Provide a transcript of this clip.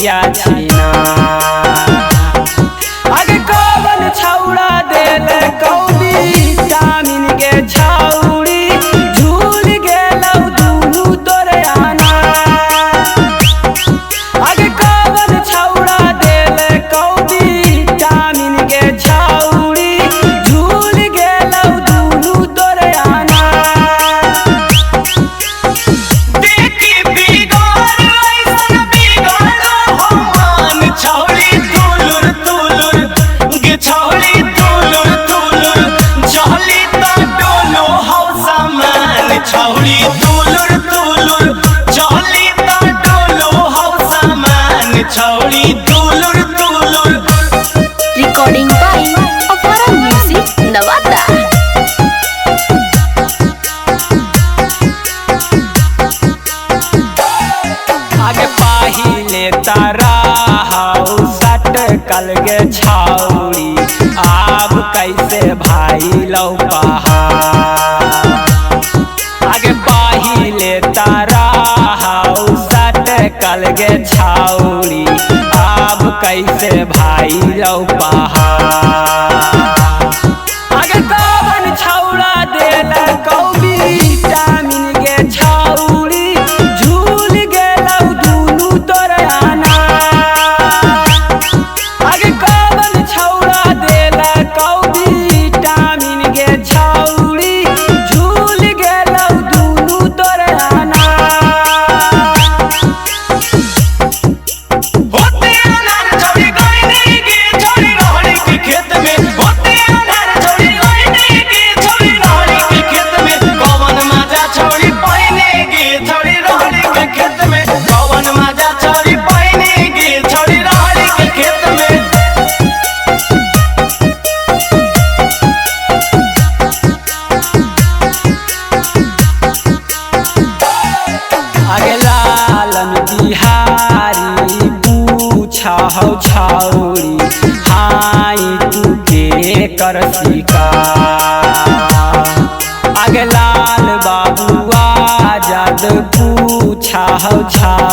बतिया छीना। आगे कवन छौड़ा देल कौदी जामिन के छौड़ी झूल गेलौ दुनू तोरे आना। आगे कवन छौड़ा देल कौदी जामिन के छौड़ी झूल गेलौ दुनू तोरे आना। देखी बिगड़ ऐसन बिगड़ो हम छौड़ी तुलुर तुलुर गे छौड़ी तुलुर तुलुर चली त डोलो हौ सामान छौड़ी तुलुर तुलुर चली त डोलो हौ सामान छौड़ी तुलुर तुलुर। Recording by Opera Music Nevada. आगे पाहिले तारा हाउ सट कल गे छौड़ी आब कैसे भाई लौ पहाड़। आगे पाहिले तारा हाउ सट कल गे छौड़ी आब कैसे भाई लौ पहाड़। आगे कवन छौड़ा देल कौबी जामिन गे छौड़ी झूल गेलौ दुनू तोरे आना। आगे कवन छौड़ा देल कौबी जामिन गे छौड़ी झूल गेलौ दुनू तोरे आना। होते अनार छौड़ी गइनी गे छौड़ी रहड़ी के खेत में होते अनार छौड़ी गइनी गे छौड़ी रहड़ी के खेत में कवन माजा छौड़ी पहिने गे छौड़ी रहड़ी के खेत में कवन माजा छौड़ी पहिने गे छौड़ी रहड़ी के खेत में। आगे लालन बिहारी पूछा हौ छौड़ी हाई तू के कर शिकार। आगे लाल बाबू आजाद पूछा हौ छौड़ी